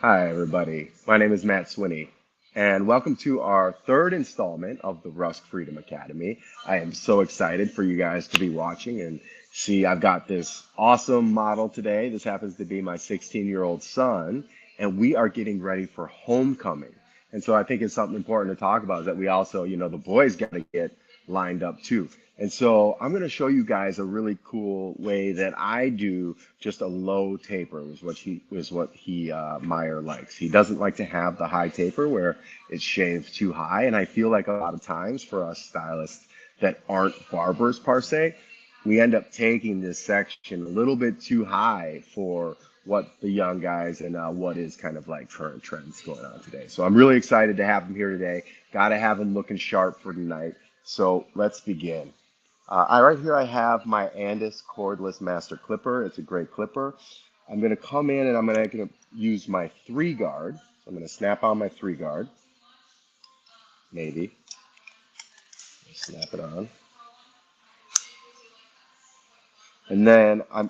Hi, everybody. My name is Matt Swinney, and welcome to our third installment of the Rusk Freedom Academy. I am so excited for you guys to be watching and see. I've got this awesome model today. This happens to be my 16-year-old son, and we are getting ready for homecoming. And so I think it's something important to talk about is that we also, the boys got to get lined up too. And so I'm going to show you guys a really cool way that I do just a low taper is what he Meyer likes. He doesn't like to have the high taper where it's shaved too high. And I feel like a lot of times for us stylists that aren't barbers per se, we end up taking this section a little bit too high for what the young guys and what is kind of like current trends going on today. So I'm really excited to have him here today. Got to have him looking sharp for tonight. So let's begin. Right here I have my Andis cordless master clipper. It's a great clipper. I'm going to come in and I'm going to use my 3 guard. So I'm going to snap on my 3 guard, maybe. Snap it on. And then I'm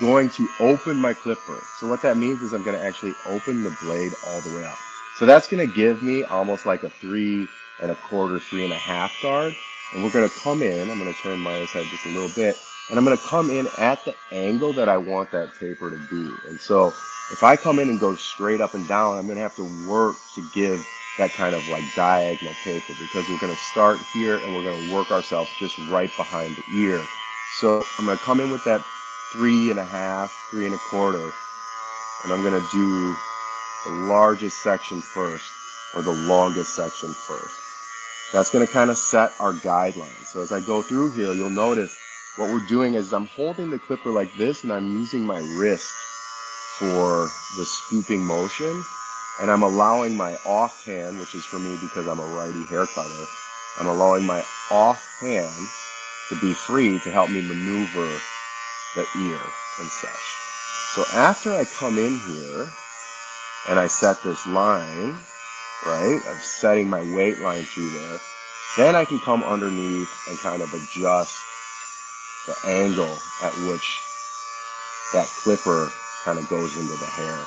going to open my clipper. So what that means is I'm going to actually open the blade all the way up. So that's going to give me almost like a 3 1/4, 3 1/2 guard. And we're going to come in, I'm going to turn my head just a little bit, and I'm going to come in at the angle that I want that taper to be. And so if I come in and go straight up and down, I'm going to have to work to give that kind of like diagonal taper because we're going to start here and we're going to work ourselves just right behind the ear. So I'm going to come in with that 3 1/2, 3 1/4, and I'm going to do the largest section first or the longest section first. That's going to kind of set our guidelines. So as I go through here, you'll notice what we're doing is I'm holding the clipper like this and I'm using my wrist for the scooping motion. And I'm allowing my off hand, which is for me because I'm a righty hair cutter, I'm allowing my off hand to be free to help me maneuver the ear and such. So after I come in here and I set this line, right, of setting my weight line through there, then I can come underneath and kind of adjust the angle at which that clipper kind of goes into the hair.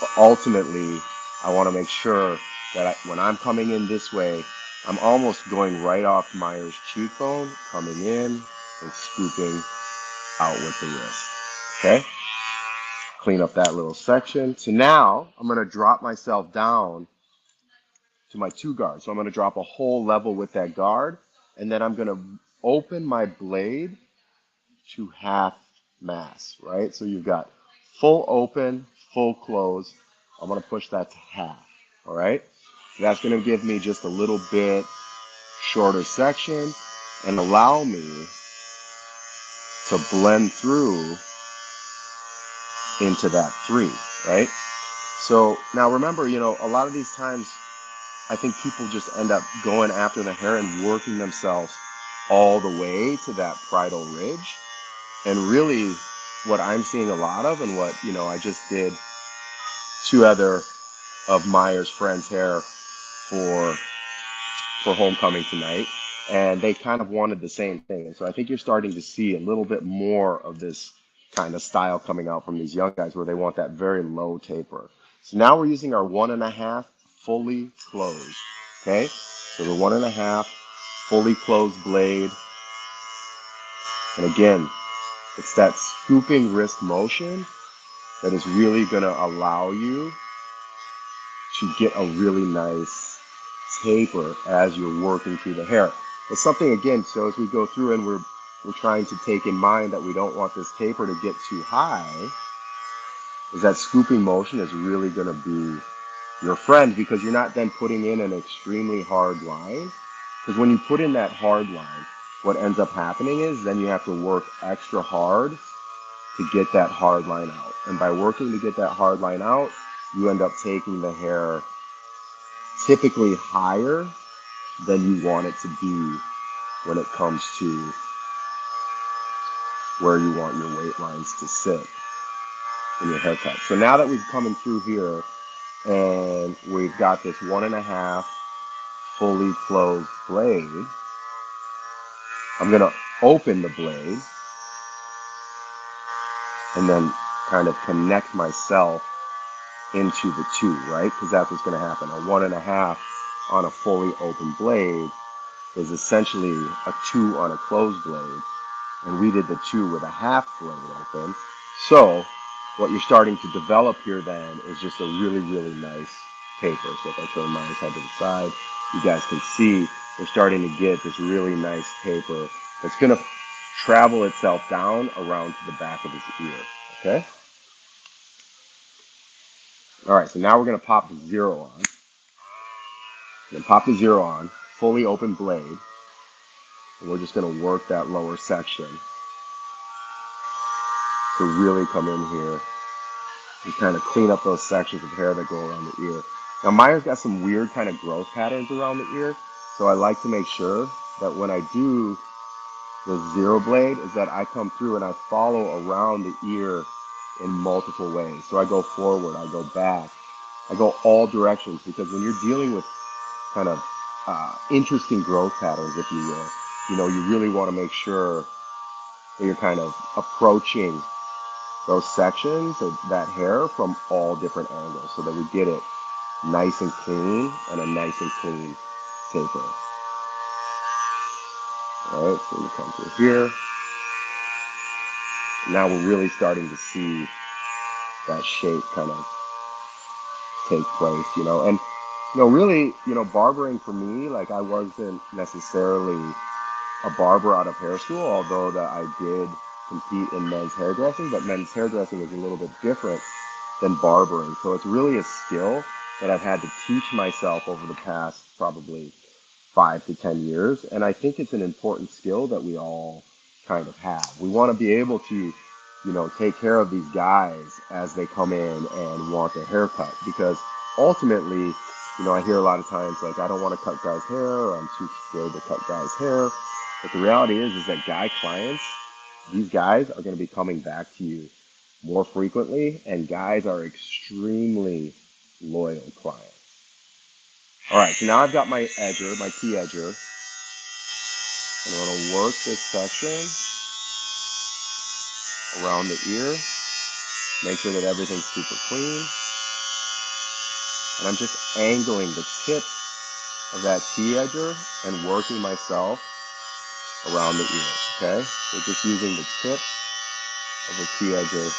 But ultimately, I want to make sure that when I'm coming in this way, I'm almost going right off Meyer's cheekbone, coming in and scooping out with the wrist. Okay? Clean up that little section. So now I'm going to drop myself down to my 2 guard. So I'm going to drop a whole level with that guard, and then I'm going to open my blade to half mass, right? So you've got full open, full close. I'm going to push that to half, all right? That's going to give me just a little bit shorter section and allow me to blend through into that 3, right? So now remember, a lot of these times I think people just end up going after the hair and working themselves all the way to that parietal ridge. And really what I'm seeing a lot of and what, I just did 2 other of Meyer's friends' hair for homecoming tonight. And they kind of wanted the same thing. And so I think you're starting to see a little bit more of this kind of style coming out from these young guys where they want that very low taper. So now we're using our 1 1/2 fully closed. Okay? So the 1 1/2 fully closed blade. And again, it's that scooping wrist motion that is really going to allow you to get a really nice taper as you're working through the hair. It's something, again, so as we go through and we're trying to take in mind that we don't want this taper to get too high, is that scooping motion is really going to be your friend because you're not then putting in an extremely hard line. Because when you put in that hard line, what ends up happening is then you have to work extra hard to get that hard line out. And by working to get that hard line out, you end up taking the hair typically higher than you want it to be when it comes to where you want your weight lines to sit in your haircut. So now that we've come in through here and we've got this 1 1/2 fully closed blade, I'm going to open the blade and then kind of connect myself into the 2, right? Because that's what's going to happen. A 1.5 on a fully open blade is essentially a 2 on a closed blade, and we did the 2 with a half blade open. So what you're starting to develop here then is just a really, really nice taper. So if I turn my head to the side, you guys can see we're starting to get this really nice taper that's going to travel itself down around to the back of his ear. Okay? All right, so now we're going to pop the 0 on. Then pop the 0 on, fully open blade, and we're just going to work that lower section to really come in here and kind of clean up those sections of hair that go around the ear. Now Maya's got some weird kind of growth patterns around the ear, so I like to make sure that when I do the 0 blade is that I come through and I follow around the ear in multiple ways. So I go forward, I go back, I go all directions, because when you're dealing with kind of interesting growth patterns, if you will, you really want to make sure that you're kind of approaching those sections of that hair from all different angles so that we get it nice and clean and a nice and clean taper. All right, so we come through here. Now we're really starting to see that shape kind of take place, and really, barbering for me, like I wasn't necessarily a barber out of hair school, although that I did compete in men's hairdressing, but men's hairdressing is a little bit different than barbering. So it's really a skill that I've had to teach myself over the past probably 5 to 10 years. And I think it's an important skill that we all kind of have. We want to be able to, take care of these guys as they come in and want their haircut, because ultimately, I hear a lot of times like, I don't want to cut guys' hair, or I'm too scared to cut guys' hair. But the reality is that guy clients, these guys are going to be coming back to you more frequently, and guys are extremely loyal clients. All right, so now I've got my edger, my T edger, and I'm going to work this section around the ear, make sure that everything's super clean, and I'm just angling the tip of that T edger and working myself around the ear, okay? So just using the tip of the T edger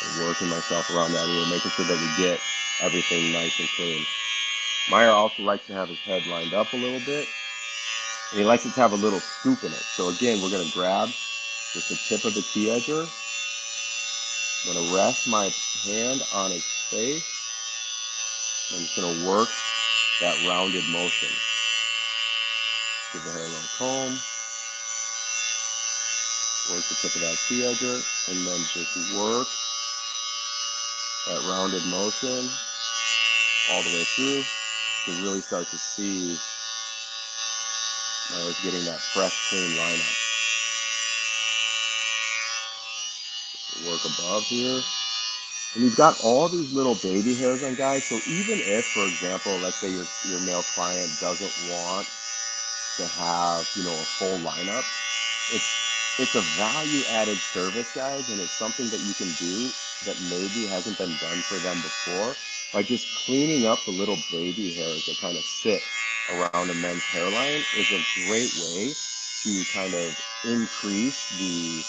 and working myself around that ear, making sure that we get everything nice and clean. Meyer also likes to have his head lined up a little bit, and he likes it to have a little scoop in it. So again, we're going to grab just the tip of the T edger. I'm going to rest my hand on his face. I'm just going to work that rounded motion. Give the hair a little comb. Work the tip of that T edger, and then just work that rounded motion all the way through to really start to see I was getting that fresh, clean lineup. Work above here. And you've got all these little baby hairs on guys, so even if, for example, let's say your male client doesn't want to have, a full lineup, it's a value-added service, guys, and it's something that you can do that maybe hasn't been done for them before, by just cleaning up the little baby hairs that kind of sit around a men's hairline is a great way to kind of increase the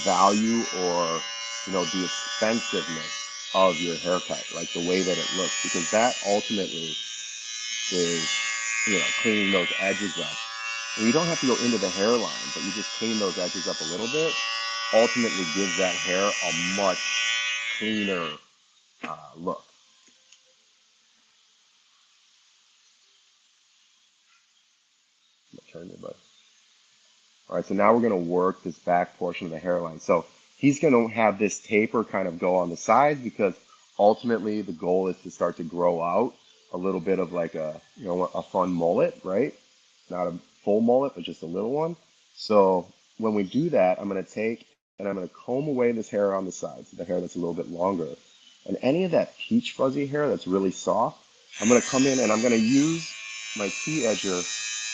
value, or the expensiveness of your haircut, like the way that it looks, because that ultimately is cleaning those edges up. And you don't have to go into the hairline, but you just clean those edges up a little bit, ultimately gives that hair a much cleaner look. Turn it, bud. All right, so now we're going to work this back portion of the hairline. So he's going to have this taper kind of go on the sides, because ultimately the goal is to start to grow out a little bit of like a fun mullet, right? Not a full mullet, but just a little one. So when we do that, I'm going to take and I'm going to comb away this hair on the sides, the hair that's a little bit longer. And any of that peach fuzzy hair that's really soft, I'm going to come in and I'm going to use my T edger,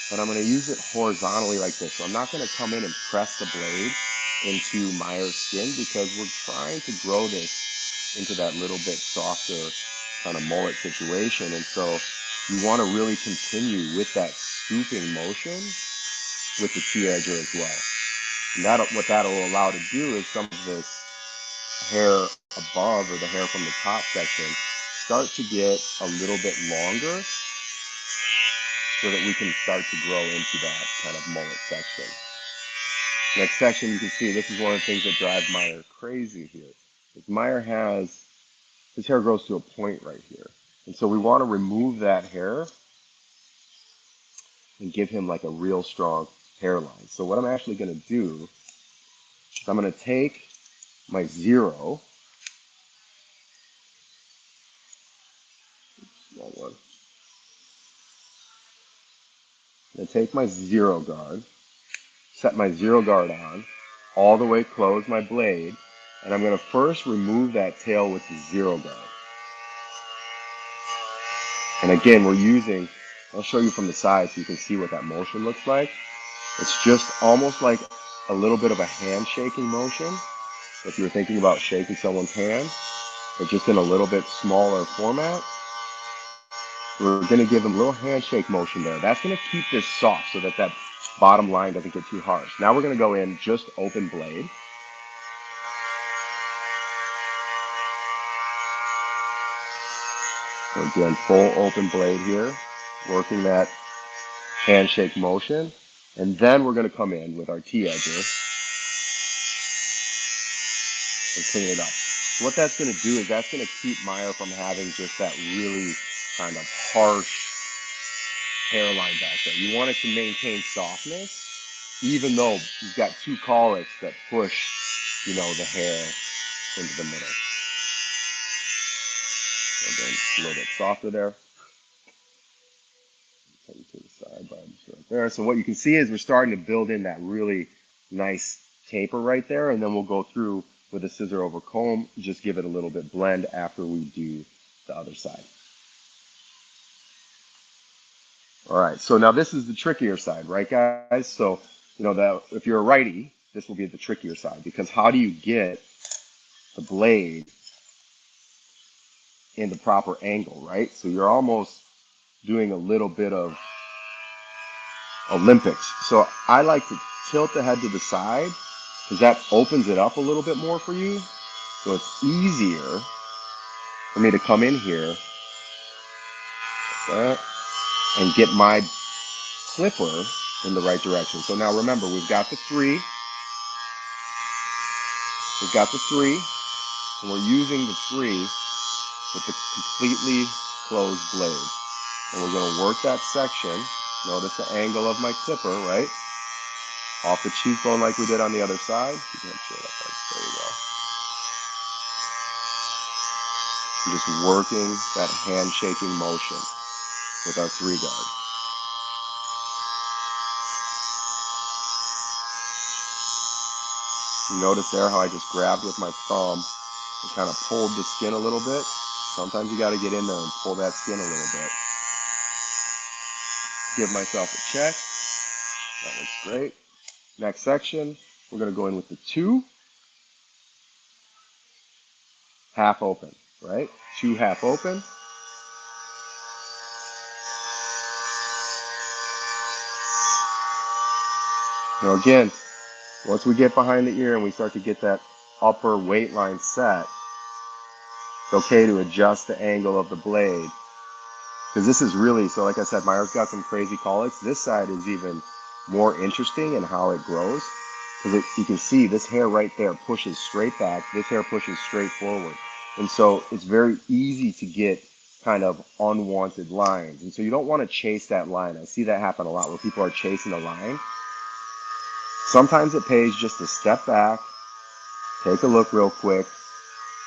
but I'm going to use it horizontally like this. So I'm not going to come in and press the blade into Meyer's skin, because we're trying to grow this into that little bit softer kind of mullet situation. And so you want to really continue with that scooping motion with the T-edger as well. And what that'll allow to do is some of this hair above, or the hair from the top section, start to get a little bit longer so that we can start to grow into that kind of mullet section. Next section, you can see this is one of the things that drives Meyer crazy here. Is Meyer has, his hair grows to a point right here. And so we want to remove that hair and give him like a real strong hairline. So what I'm actually going to do is I'm going to take my 0, small one. I'm going to take my 0 guard, set my 0 guard on, all the way close my blade, and I'm going to first remove that tail with the 0 guard. And again, we're using, I'll show you from the side so you can see what that motion looks like. It's just almost like a little bit of a handshaking motion. If you're thinking about shaking someone's hand, but just in a little bit smaller format. We're going to give them a little handshake motion there. That's going to keep this soft so that that bottom line doesn't get too harsh. Now we're going to go in just open blade. Again, full open blade here, working that handshake motion. And then we're going to come in with our T-edger and clean it up. So what that's going to do is that's going to keep Meyer from having just that really kind of harsh hairline back there. You want it to maintain softness, even though you've got 2 colics that push, the hair into the middle. And then a little bit softer there. Take it to the side by right there. So what you can see is we're starting to build in that really nice taper right there, and then we'll go through with a scissor over comb, just give it a little bit blend after we do the other side. All right, so now this is the trickier side, right, guys? So, if you're a righty, this will be the trickier side, because how do you get the blade in the proper angle, right? So you're almost doing a little bit of Olympics. So I like to tilt the head to the side because that opens it up a little bit more for you. So it's easier for me to come in here like that, and get my clipper in the right direction. So now remember, we've got the 3. We've got the 3, and we're using the 3 with the completely closed blade. And we're going to work that section. Notice the angle of my clipper, right? Off the cheekbone like we did on the other side. There you go. I'm just working that handshaking motion with our 3 guard. You notice there how I just grabbed with my thumb and kind of pulled the skin a little bit. Sometimes you got to get in there and pull that skin a little bit. Give myself a check. That looks great. Next section, we're going to go in with the 2 half open, right? 2 half open. Now again, once we get behind the ear and we start to get that upper weight line set, it's okay to adjust the angle of the blade. Because this is really, so like I said, Meyer's got some crazy colics. This side is even more interesting in how it grows. Because you can see this hair right there pushes straight back. This hair pushes straight forward. And so it's very easy to get kind of unwanted lines. And so you don't want to chase that line. I see that happen a lot where people are chasing a line. Sometimes it pays just to step back, take a look real quick,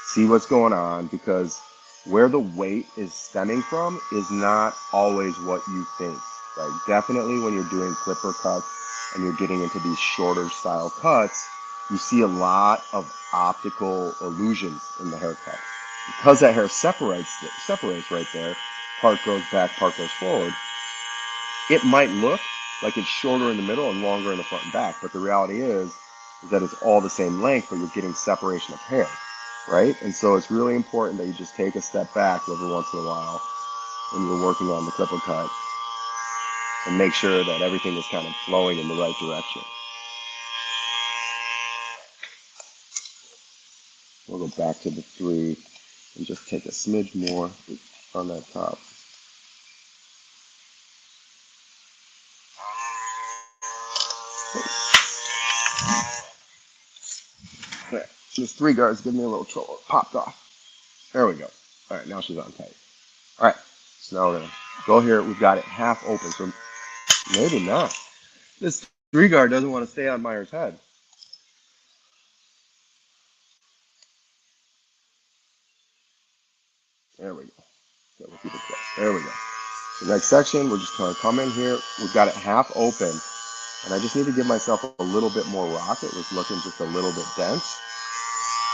see what's going on, because where the weight is stemming from is not always what you think, right? Definitely when you're doing clipper cuts and you're getting into these shorter style cuts, you see a lot of optical illusions in the haircut. Because that hair separates right there, part goes back, part goes forward, it might look like it's shorter in the middle and longer in the front and back, but the reality is that it's all the same length, but you're getting separation of hair. right? And so it's really important that you just take a step back every once in a while when you're working on the clipper cut and make sure that everything is kind of flowing in the right direction. We'll go back to the 3 and just take a smidge more on that top. There. This 3 guard's giving me a little trouble. It popped off. There we go. All right, now she's on tight. All right, so now we're gonna go here. We've got it half open, so maybe not. This 3 guard doesn't want to stay on Meyer's head. There we go. So we'll keep it close. There we go. The next section, we're just gonna come in here. We've got it half open, and I just need to give myself a little bit more rock. It was looking just a little bit dense.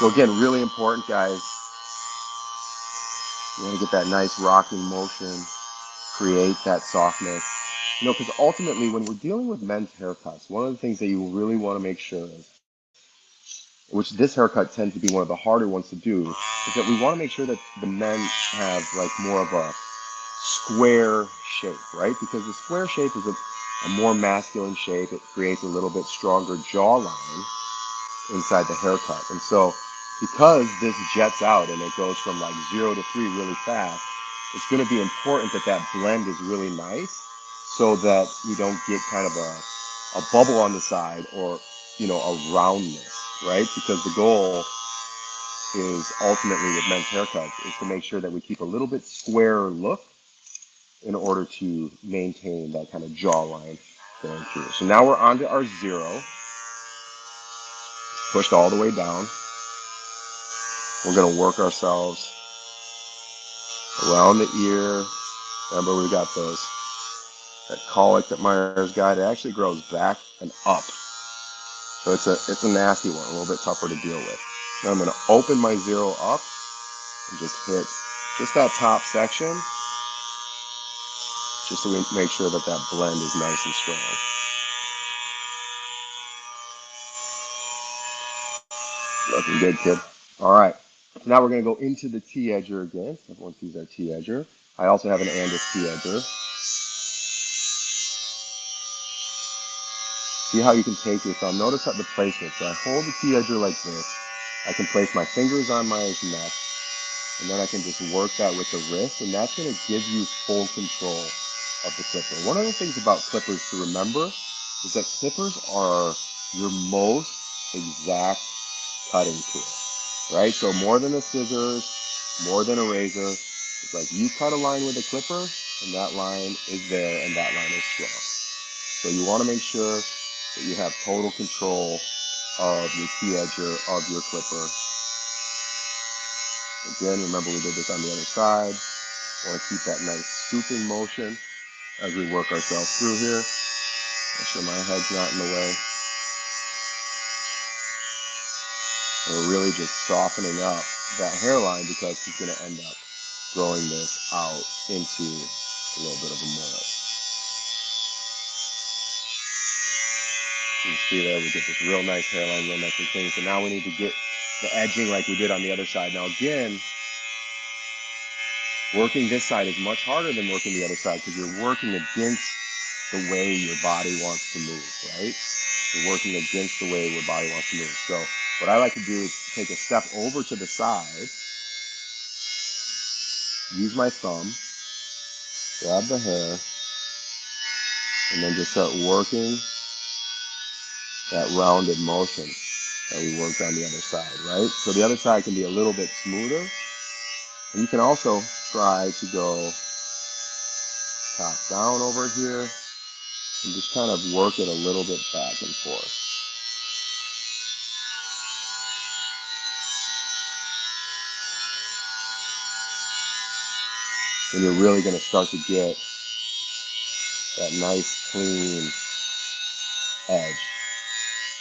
So again, really important, guys. You want to get that nice rocking motion, create that softness. You know, because ultimately, when we're dealing with men's haircuts, one of the things that you really want to make sure is, which this haircut tends to be one of the harder ones to do, is that we want to make sure that the men have like more of a square shape, right? Because the square shape is a more masculine shape. It creates a little bit stronger jawline inside the haircut. And so because this jets out and it goes from like 0 to 3 really fast, it's going to be important that that blend is really nice so that we don't get kind of a bubble on the side or, you know, a roundness, right? Because the goal is ultimately with men's haircuts is to make sure that we keep a little bit squarer look in order to maintain that kind of jawline going through. So now we're on to our 0, pushed all the way down. We're going to work ourselves around the ear. Remember, we got that colic that Myers got. It actually grows back and up. So it's a nasty one, a little bit tougher to deal with. Now I'm going to open my 0 up and just hit just that top section, just so we make sure that that blend is nice and strong. Looking good, kid. All right. Now we're going to go into the T-edger again. Everyone sees our T-edger. I also have an Andis T-edger. See how you can take your thumb. Notice how the placement. So I hold the T-edger like this. I can place my fingers on my neck, and then I can just work that with the wrist, and that's going to give you full control of the clipper. One of the things about clippers to remember is that clippers are your most exact cutting tool, right? So more than a scissors, more than a razor, it's like you cut a line with a clipper, and that line is there, and that line is strong. So you want to make sure that you have total control of your T-edger, of your clipper. Again, remember we did this on the other side. Want to keep that nice scooping motion as we work ourselves through here. Make sure my head's not in the way. And we're really just softening up that hairline because he's going to end up growing this out into a little bit of a mullet. You can see there, we get this real nice hairline, real nice and clean. So now we need to get the edging like we did on the other side. Now again, working this side is much harder than working the other side because you're working against the way your body wants to move, right? You're working against the way your body wants to move. So what I like to do is take a step over to the side, use my thumb, grab the hair, and then just start working that rounded motion that we worked on the other side, right? So the other side can be a little bit smoother. And you can also try to go top down over here and just kind of work it a little bit back and forth. And you're really going to start to get that nice, clean edge.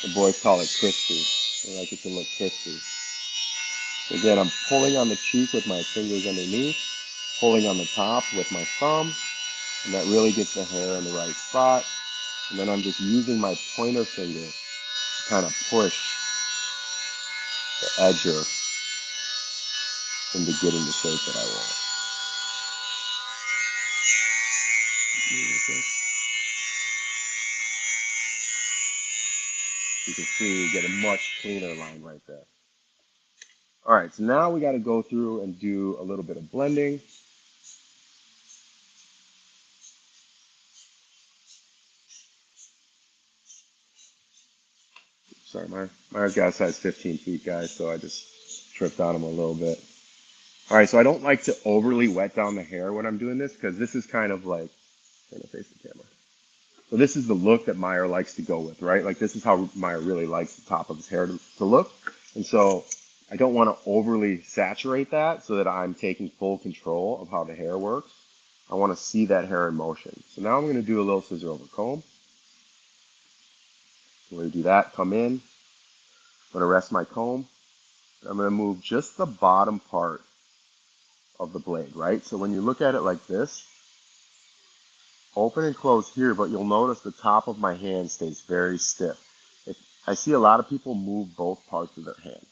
The boys call it crispy. They like it to look crispy. So again, I'm pulling on the cheek with my fingers underneath, pulling on the top with my thumb, and that really gets the hair in the right spot. And then I'm just using my pointer finger to kind of push the edger into getting the shape that I want. You can see you get a much cleaner line right there. All right, so now we got to go through and do a little bit of blending. Sorry, my guy's size 15 feet, guys, so I just tripped on him a little bit. All right, so I don't like to overly wet down the hair when I'm doing this because this is kind of like, trying to face the camera. So this is the look that Meyer likes to go with, right? Like this is how Meyer really likes the top of his hair to look. And so I don't want to overly saturate that so that I'm taking full control of how the hair works. I want to see that hair in motion. So now I'm going to do a little scissor over comb. I'm going to do that, come in. I'm going to rest my comb. I'm going to move just the bottom part of the blade, right? So when you look at it like this, open and close here, but you'll notice the top of my hand stays very stiff. I see a lot of people move both parts of their hand.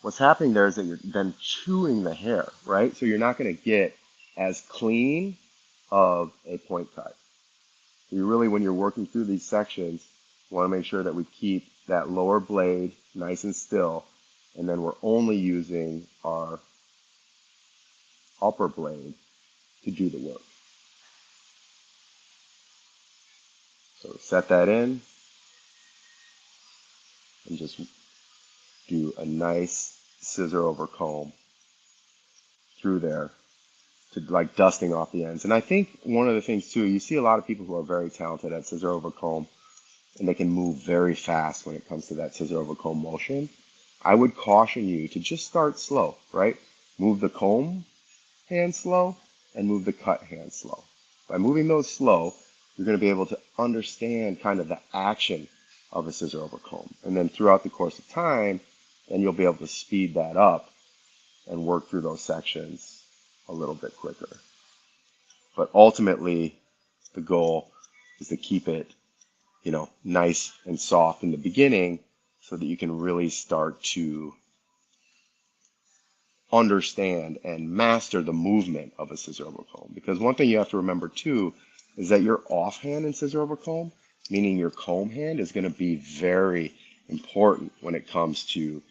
What's happening there is that you're then chewing the hair, right? So you're not going to get as clean of a point cut. You really, when you're working through these sections, want to make sure that we keep that lower blade nice and still, and then we're only using our upper blade to do the work. So set that in and just do a nice scissor over comb through there to like dusting off the ends. And I think one of the things too, you see a lot of people who are very talented at scissor over comb and they can move very fast when it comes to that scissor over comb motion. I would caution you to just start slow, right? Move the comb hand slow and move the cut hand slow. By moving those slow, you're going to be able to understand kind of the action of a scissor over comb. And then throughout the course of time, then you'll be able to speed that up and work through those sections a little bit quicker. But ultimately, the goal is to keep it, nice and soft in the beginning so that you can really start to understand and master the movement of a scissor over comb. Because one thing you have to remember too is that your offhand in scissor over comb, meaning your comb hand, is going to be very important when it comes to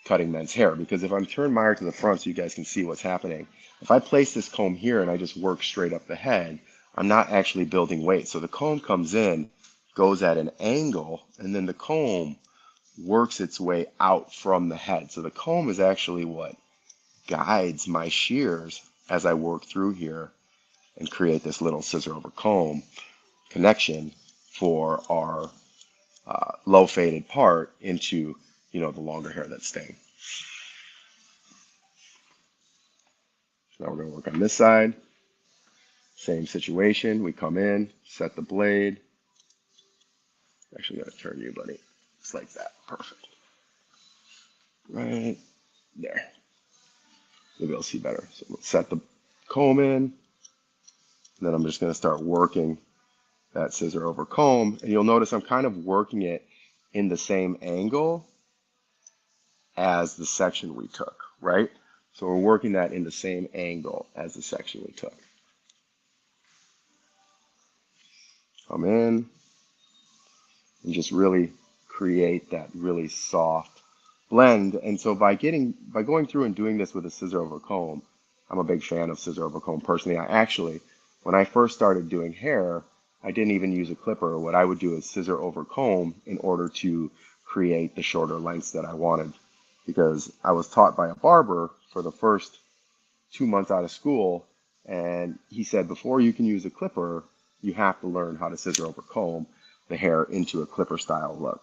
cutting men's hair. Because if I'm turned Meyer to the front so you guys can see what's happening, if I place this comb here and I just work straight up the head, I'm not actually building weight. So the comb comes in, goes at an angle, and then the comb works its way out from the head. So the comb is actually what guides my shears as I work through here and create this little scissor over comb connection for our low faded part into, the longer hair that's staying. Now we're going to work on this side. Same situation. We come in, set the blade. Actually, going to turn you, buddy. Just like that. Perfect. Right there. Maybe I'll see better. So we'll set the comb in. And then I'm just going to start working that scissor over comb. And you'll notice I'm kind of working it in the same angle as the section we took, right? So we're working that in the same angle as the section we took. Come in and just really create that really soft blend. And so by going through and doing this with a scissor over comb, I'm a big fan of scissor over comb personally. When I first started doing hair, I didn't even use a clipper. What I would do is scissor over comb in order to create the shorter lengths that I wanted. Because I was taught by a barber for the first 2 months out of school, and he said before you can use a clipper, you have to learn how to scissor over comb the hair into a clipper style look.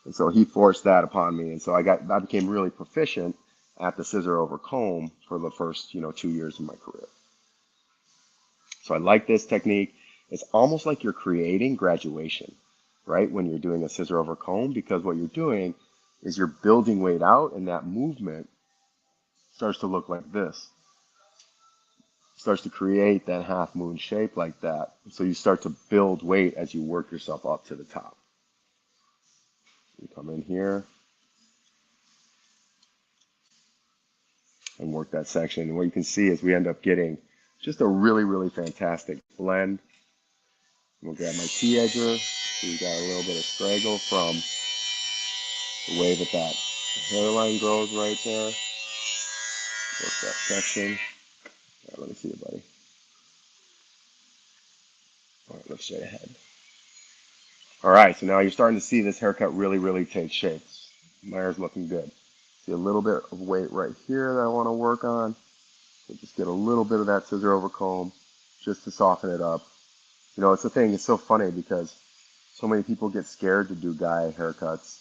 And so he forced that upon me, and so I became really proficient at the scissor over comb for the first 2 years of my career. So I like this technique. It's almost like you're creating graduation, right? When you're doing a scissor over comb, because what you're doing is you're building weight out, and that movement starts to look like this. Starts to create that half moon shape like that. So you start to build weight as you work yourself up to the top. You come in here. and work that section. And what you can see is we end up getting just a really, really fantastic blend. We'll grab my T-edger. So we got a little bit of straggle from the way that that hairline grows right there. Work that section. All right, let me see it, buddy. All right, let's straight ahead. All right, so now you're starting to see this haircut really, really take shape. Meyer's looking good. See a little bit of weight right here that I want to work on. So just get a little bit of that scissor over comb just to soften it up. You know, it's the thing, it's so funny because so many people get scared to do guy haircuts.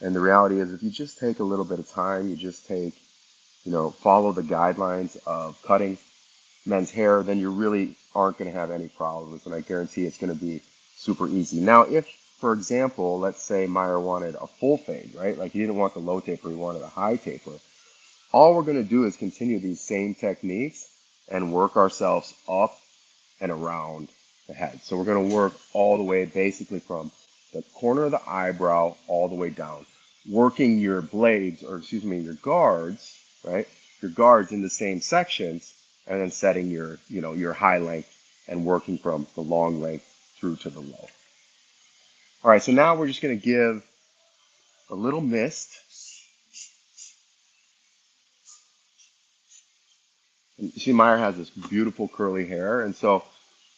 And the reality is if you just take a little bit of time, you just take, you know, follow the guidelines of cutting men's hair, then you really aren't going to have any problems. And I guarantee it's going to be super easy. Now, if, for example, let's say Meyer wanted a full fade, right? Like he didn't want the low taper, he wanted a high taper. All we're going to do is continue these same techniques and work ourselves up and around the head. So we're going to work all the way basically from the corner of the eyebrow all the way down, working your blades, or excuse me, your guards, right? Your guards in the same sections, and then setting your, you know, your high length and working from the long length through to the low. All right, so now we're just going to give a little mist. And you see Meyer has this beautiful curly hair, and so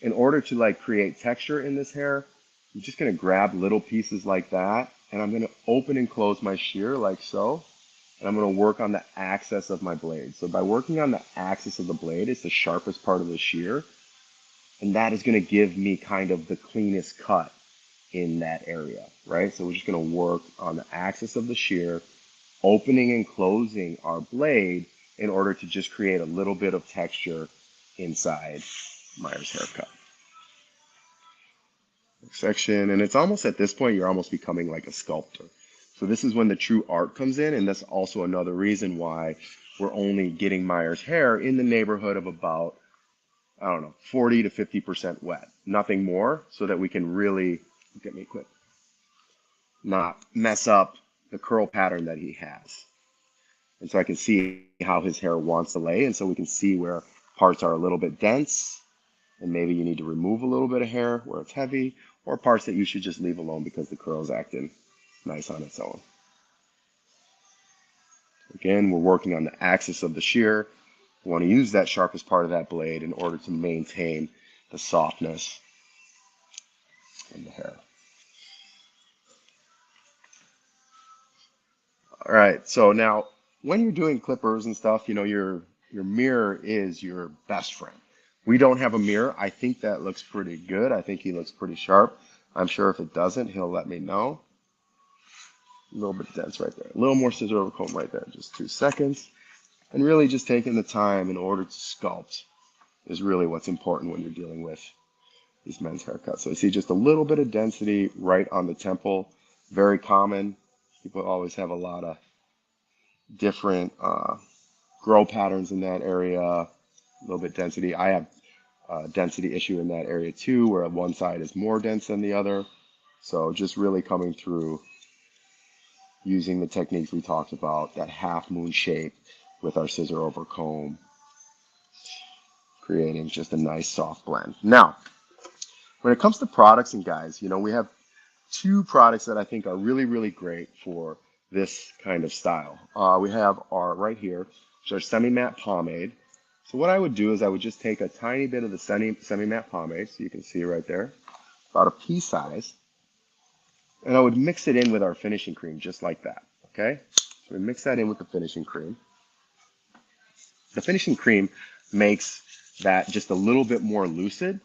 in order to like create texture in this hair, I'm just going to grab little pieces like that, and I'm going to open and close my shear like so, and I'm going to work on the axis of my blade. So by working on the axis of the blade, it's the sharpest part of the shear, and that is going to give me kind of the cleanest cut in that area, right? So we're just going to work on the axis of the shear, opening and closing our blade in order to just create a little bit of texture inside Meyer's haircut. Section, and it's almost at this point, you're almost becoming like a sculptor. So this is when the true art comes in, and that's also another reason why we're only getting Meyer's hair in the neighborhood of about, I don't know, 40 to 50% wet. Nothing more, so that we can really, get me quick, not mess up the curl pattern that he has. And so I can see how his hair wants to lay, and so we can see where parts are a little bit dense, and maybe you need to remove a little bit of hair where it's heavy, or parts that you should just leave alone because the curl's acting nice on its own. Again, we're working on the axis of the shear. We want to use that sharpest part of that blade in order to maintain the softness in the hair. All right, so now when you're doing clippers and stuff, you know, your mirror is your best friend. We don't have a mirror. I think that looks pretty good. I think he looks pretty sharp. I'm sure if it doesn't, he'll let me know. A little bit dense right there. A little more scissor over comb right there. Just 2 seconds. And really just taking the time in order to sculpt is really what's important when you're dealing with these men's haircuts. So you see just a little bit of density right on the temple. Very common. People always have a lot of different grow patterns in that area. A little bit density. I have a density issue in that area too, where one side is more dense than the other. So just really coming through using the techniques we talked about, that half moon shape with our scissor over comb, creating just a nice soft blend. Now, when it comes to products and guys, you know, we have 2 products that I think are really, really great for this kind of style. We have our right here, which is our semi-matte pomade. So what I would do is I would just take a tiny bit of the semi-matte pomade, so you can see right there, about a pea size, and I would mix it in with our finishing cream just like that, okay? So we mix that in with the finishing cream. The finishing cream makes that just a little bit more lucid,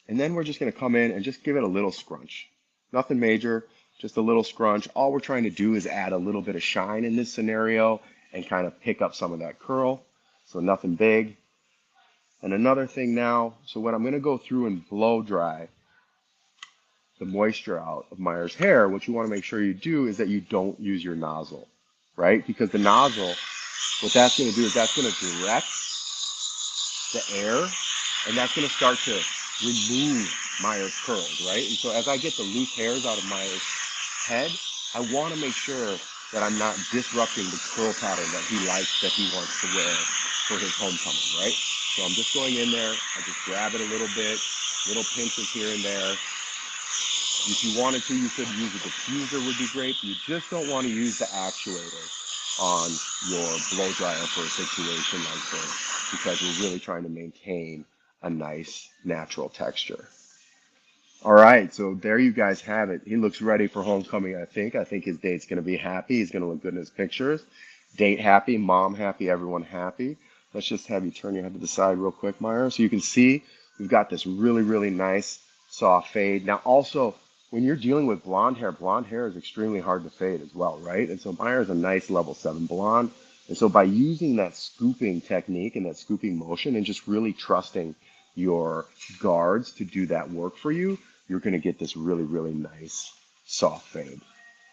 and then we're just going to come in and just give it a little scrunch. Nothing major, just a little scrunch. All we're trying to do is add a little bit of shine in this scenario and kind of pick up some of that curl, so nothing big. And another thing now, so when I'm going to go through and blow dry the moisture out of Meyer's hair, what you want to make sure you do is that you don't use your nozzle, right? Because the nozzle, what that's going to do is that's going to direct the air, and that's going to start to remove Meyer's curls, right? And so as I get the loose hairs out of Meyer's head, I want to make sure that I'm not disrupting the curl pattern that he likes, that he wants to wear for his homecoming, right? So I'm just going in there, I just grab it a little bit, little pinches here and there. If you wanted to, you could use a diffuser would be great. You just don't want to use the actuator on your blow dryer for a situation like this because we're really trying to maintain a nice natural texture. All right, so there you guys have it. He looks ready for homecoming, I think. I think his date's going to be happy. He's going to look good in his pictures. Date happy, mom happy, everyone happy. Let's just have you turn your head to the side real quick, Meyer. So you can see we've got this really, really nice soft fade. Now also, when you're dealing with blonde hair is extremely hard to fade as well, right? And so Meyer is a nice level 7 blonde. And so by using that scooping technique and that scooping motion and just really trusting your guards to do that work for you, you're going to get this really, really nice soft fade.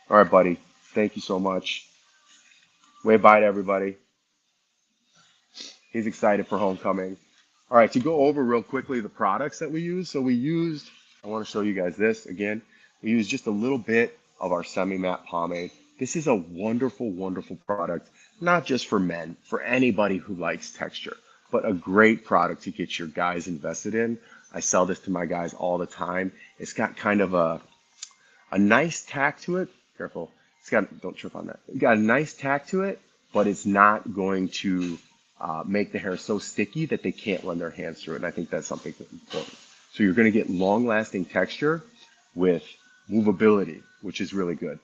All right, buddy. Thank you so much. Wave bye to everybody. He's excited for homecoming. All right, to go over real quickly the products that we use. So we used, I want to show you guys this again. We used just a little bit of our semi-matte pomade. This is a wonderful, wonderful product, not just for men, for anybody who likes texture, but a great product to get your guys invested in. I sell this to my guys all the time. It's got kind of a nice tack to it. Careful. It's got, don't trip on that. It's got a nice tack to it, but it's not going to make the hair so sticky that they can't run their hands through it. And I think that's something that's important. So you're going to get long-lasting texture with movability, which is really good.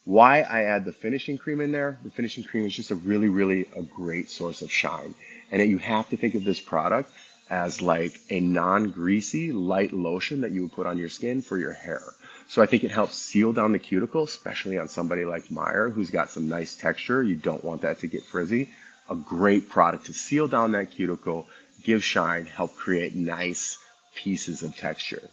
Why I add the finishing cream in there? The finishing cream is just a really, really a great source of shine. And you have to think of this product as like a non-greasy light lotion that you would put on your skin for your hair. So I think it helps seal down the cuticle, especially on somebody like Meyer, who's got some nice texture. You don't want that to get frizzy. A great product to seal down that cuticle, give shine, help create nice pieces of texture.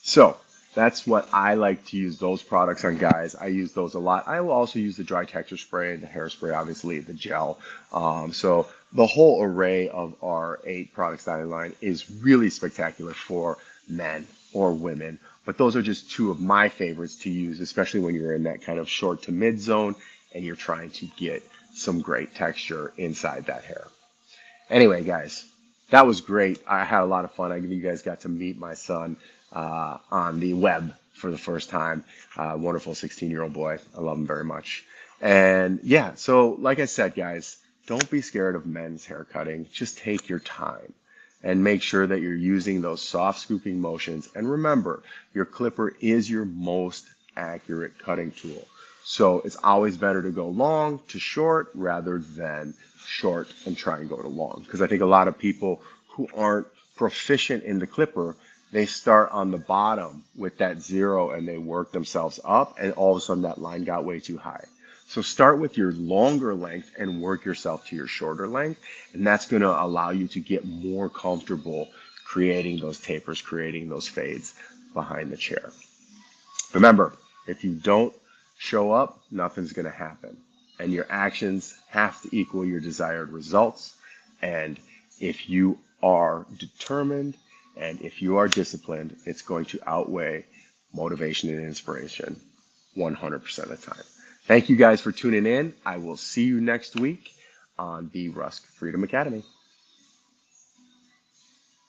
So that's what I like to use those products on guys. I use those a lot. I will also use the dry texture spray, the hairspray, obviously, the gel. So the whole array of our 8 product styling line is really spectacular for men or women. But those are just 2 of my favorites to use, especially when you're in that kind of short to mid zone and you're trying to get some great texture inside that hair. Anyway, guys, that was great. I had a lot of fun. You guys got to meet my son on the web for the first time. Wonderful 16-year-old boy. I love him very much. And yeah, so like I said, guys, don't be scared of men's hair cutting. Just take your time and make sure that you're using those soft scooping motions. And remember, your clipper is your most accurate cutting tool. So it's always better to go long to short rather than short and try and go to long. Because I think a lot of people who aren't proficient in the clipper, they start on the bottom with that 0 and they work themselves up, and all of a sudden that line got way too high. So start with your longer length and work yourself to your shorter length, and that's going to allow you to get more comfortable creating those tapers, creating those fades behind the chair. Remember, if you don't show up, nothing's going to happen, and your actions have to equal your desired results. And if you are determined and if you are disciplined, it's going to outweigh motivation and inspiration 100% of the time. Thank you guys for tuning in. I will see you next week on the Rusk Freedom Academy.